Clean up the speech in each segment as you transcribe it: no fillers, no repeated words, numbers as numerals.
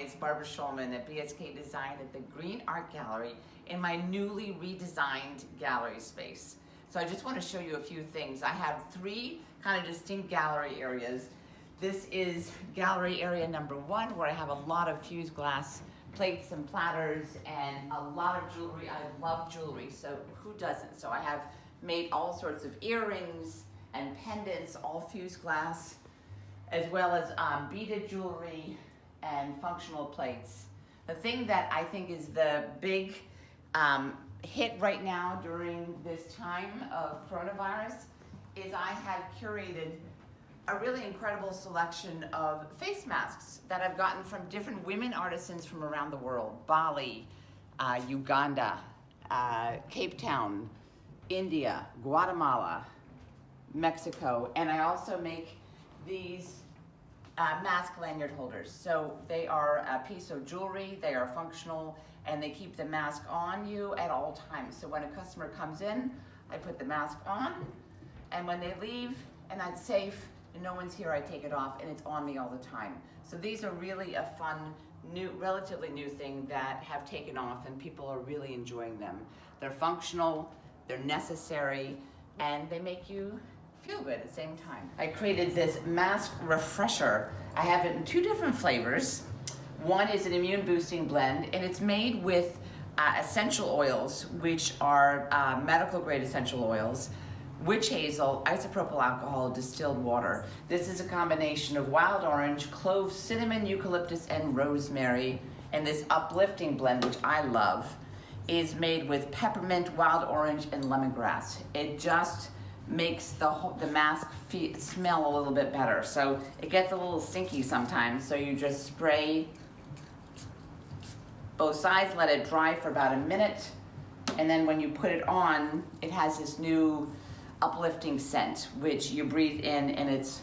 It's Barbara Shulman at BSK Design at the Green Art Gallery in my newly redesigned gallery space. So I just want to show you a few things. I have three kind of distinct gallery areas. This is gallery area number one, where I have a lot of fused glass plates and platters and a lot of jewelry. I love jewelry, so who doesn't? So I have made all sorts of earrings and pendants, all fused glass, as well as beaded jewelry and functional plates. The thing that I think is the big hit right now during this time of coronavirus is I have curated a really incredible selection of face masks that I've gotten from different women artisans from around the world. Bali, Uganda, Cape Town, India, Guatemala, Mexico, and I also make these mask lanyard holders. So they are a piece of jewelry, they are functional, and they keep the mask on you at all times. So when a customer comes in, I put the mask on, and when they leave and I'm safe and no one's here, I take it off and it's on me all the time. So these are really a fun, new, relatively new thing that have taken off and people are really enjoying them. They're functional, they're necessary, and they make you feel good at the same time. I created this mask refresher. I have it in two different flavors. One is an immune boosting blend, and it's made with essential oils, which are medical grade essential oils, witch hazel, isopropyl alcohol, distilled water. This is a combination of wild orange, clove, cinnamon, eucalyptus, and rosemary. And this uplifting blend, which I love, is made with peppermint, wild orange, and lemongrass. It just makes the mask smell a little bit better. So it gets a little stinky sometimes, so you just spray both sides, let it dry for about a minute, and then when you put it on, it has this new uplifting scent, which you breathe in and it's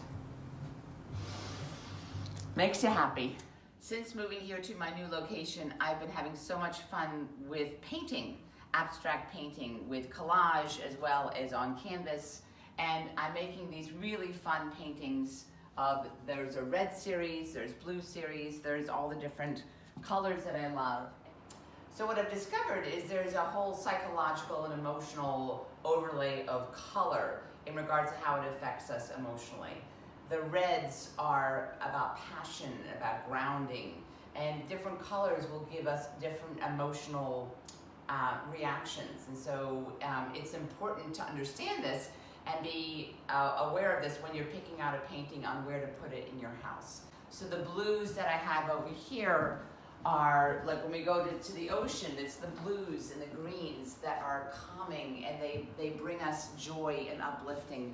makes you happy. Since moving here to my new location, I've been having so much fun with painting. Abstract painting with collage as well as on canvas, and I'm making these really fun paintings of, there's a red series, there's blue series, there's all the different colors that I love. So what I've discovered is there's a whole psychological and emotional overlay of color in regards to how it affects us emotionally. The reds are about passion, about grounding, and different colors will give us different emotional reactions. And so it's important to understand this and be aware of this when you're picking out a painting on where to put it in your house. So the blues that I have over here are like when we go to the ocean, it's the blues and the greens that are calming, and they bring us joy and uplifting.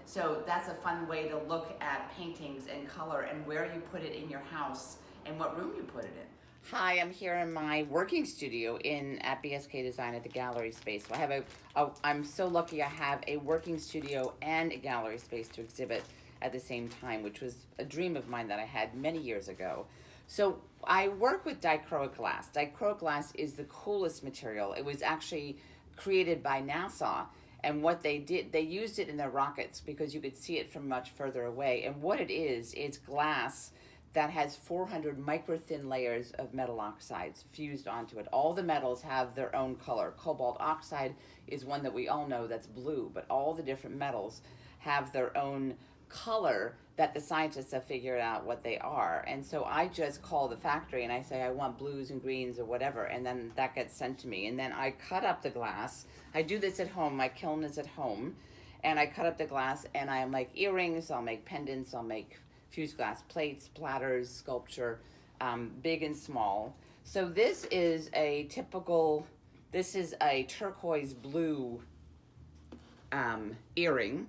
So that's a fun way to look at paintings and color and where you put it in your house and what room you put it in. Hi, I'm here in my working studio at BSK Design at the gallery space. So I have I'm so lucky I have a working studio and a gallery space to exhibit at the same time, which was a dream of mine that I had many years ago. So I work with dichroic glass. Dichroic glass is the coolest material. It was actually created by NASA, and what they did, they used it in their rockets because you could see it from much further away. And what it is, it's glass that has 400 micro-thin layers of metal oxides fused onto it. All the metals have their own color. Cobalt oxide is one that we all know that's blue, but all the different metals have their own color that the scientists have figured out what they are. And so I just call the factory and I say I want blues and greens or whatever, and then that gets sent to me. And then I cut up the glass. I do this at home. My kiln is at home. And I cut up the glass and I make earrings, I'll make pendants, I'll make fused glass plates, platters, sculpture, big and small. So this is a turquoise blue earring.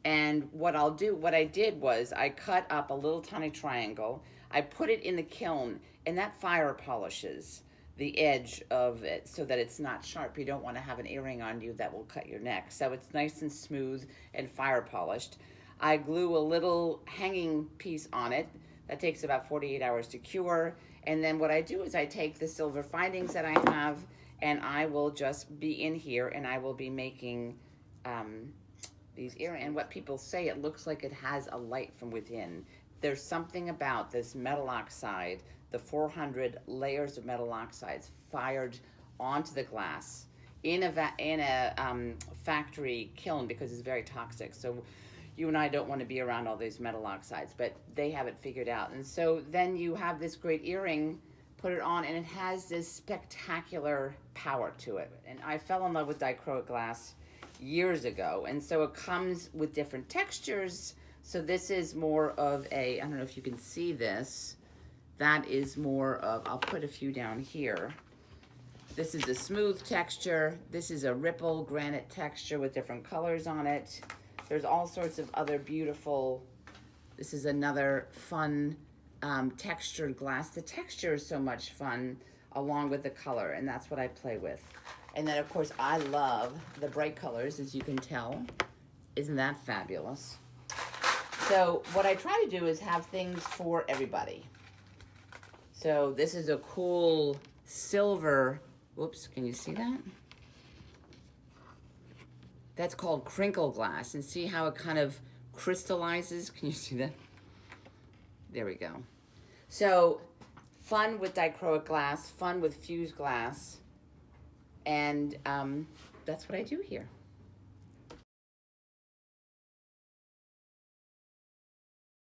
And what I did was I cut up a little tiny triangle, I put it in the kiln, and that fire polishes the edge of it so that it's not sharp. You don't want to have an earring on you that will cut your neck. So it's nice and smooth and fire polished. I glue a little hanging piece on it. That takes about 48 hours to cure. And then what I do is I take the silver findings that I have, and I will just be in here and I will be making these earrings. And what people say, it looks like it has a light from within. There's something about this metal oxide, the 400 layers of metal oxides fired onto the glass in a factory kiln, because it's very toxic. So you and I don't want to be around all these metal oxides, but they have it figured out. And so then you have this great earring, put it on, and it has this spectacular power to it. And I fell in love with dichroic glass years ago, and so it comes with different textures. So this is more of a, I don't know if you can see this, that is more of, I'll put a few down here. This is a smooth texture. This is a ripple granite texture with different colors on it. There's all sorts of other beautiful, this is another fun textured glass. The texture is so much fun along with the color, and that's what I play with. And then of course I love the bright colors, as you can tell. Isn't that fabulous? So what I try to do is have things for everybody. So this is a cool silver, whoops, can you see that? That's called crinkle glass, and see how it kind of crystallizes? Can you see that? There we go. So fun with dichroic glass, fun with fused glass, and that's what I do here.